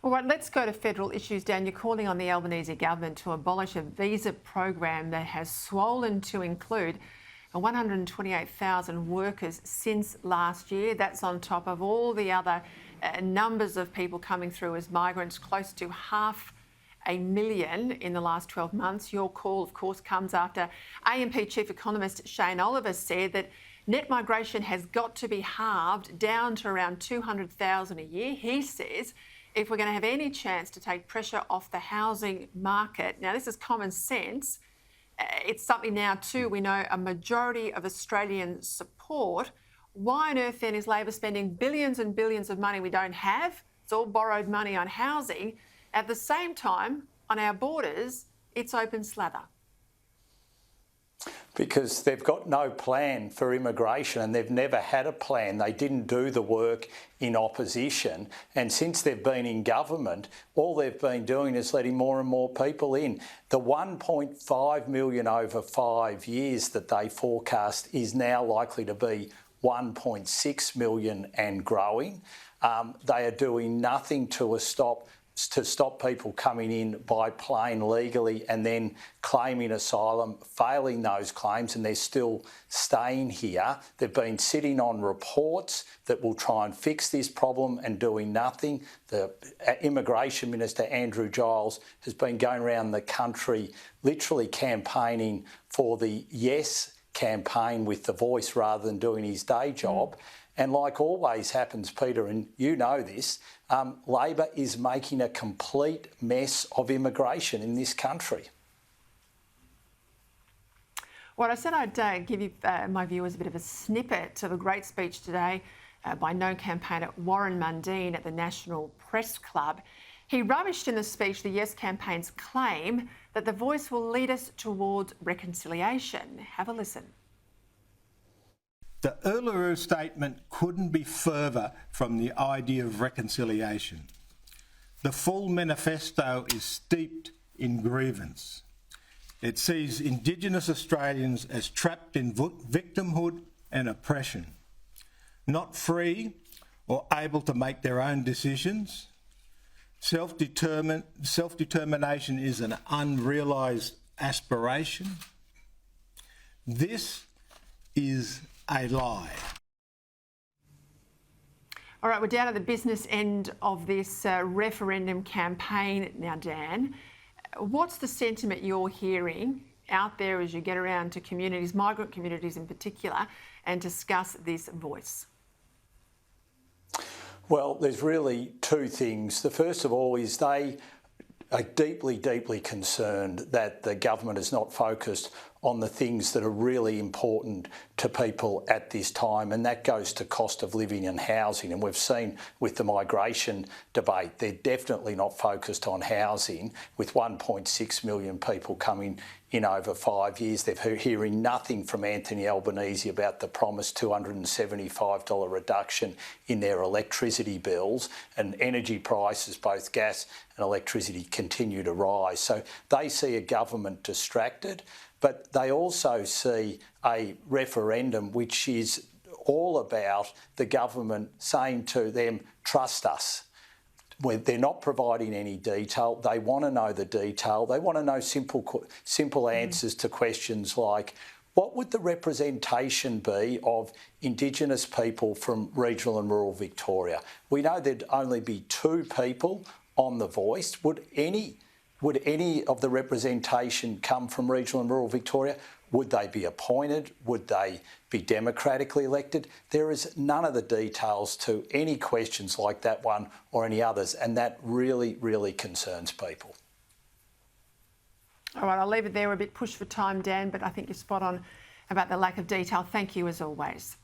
All right, let's go to federal issues. Dan, you're calling on the Albanese government to abolish a visa program that has swollen to include 128,000 workers since last year. That's on top of all the other numbers of people coming through as migrants, close to 500,000 in the last 12 months. Your call, of course, comes after AMP Chief Economist Shane Oliver said that net migration has got to be halved down to around 200,000 a year. He says if we're going to have any chance to take pressure off the housing market. Now, this is common sense. It's something now, too, we know a majority of Australians support. Why on earth, then, is Labor spending billions and billions of money we don't have? It's all borrowed money on housing. At the same time, on our borders, it's open slather. Because they've got no plan for immigration and they've never had a plan. They didn't do the work in opposition. And since they've been in government, all they've been doing is letting more and more people in. The 1.5 million over 5 years that they forecast is now likely to be 1.6 million and growing. They are doing nothing to stop people coming in by plane legally and then claiming asylum, failing those claims, and they're still staying here. They've been sitting on reports that will try and fix this problem and doing nothing. The Immigration Minister Andrew Giles has been going around the country literally campaigning for the Yes campaign with the Voice rather than doing his day job. And like always happens, Peter, and you know this, Labor is making a complete mess of immigration in this country. Well, I said I'd give you, my viewers, a bit of a snippet of a great speech today by known campaigner Warren Mundine at the National Press Club. He rubbished in the speech the Yes campaign's claim that the Voice will lead us towards reconciliation. Have a listen. The Uluru Statement couldn't be further from the idea of reconciliation. The full manifesto is steeped in grievance. It sees Indigenous Australians as trapped in victimhood and oppression, not free or able to make their own decisions. Self-determination is an unrealised aspiration. This is a lie. All right, we're down at the business end of this referendum campaign now, Dan. What's the sentiment you're hearing out there as you get around to communities, migrant communities in particular, and discuss this Voice? Well, there's really two things. The first of all is they are deeply, deeply concerned that the government is not focused on the things that are really important to people at this time, and that goes to cost of living and housing. And we've seen with the migration debate, they're definitely not focused on housing. With 1.6 million people coming in over 5 years, they're hearing nothing from Anthony Albanese about the promised $275 reduction in their electricity bills, and energy prices, both gas and electricity, continue to rise. So they see a government distracted. But they also see a referendum which is all about the government saying to them, trust us. When they're not providing any detail, they want to know the detail. They want to know simple answers to questions like, what would the representation be of Indigenous people from regional and rural Victoria? We know there'd only be 2 people on the Voice. Would any of the representation come from regional and rural Victoria? Would they be appointed? Would they be democratically elected? There is none of the details to any questions like that one or any others, and that really, really concerns people. All right, I'll leave it there. We're a bit pushed for time, Dan, but I think you're spot on about the lack of detail. Thank you as always.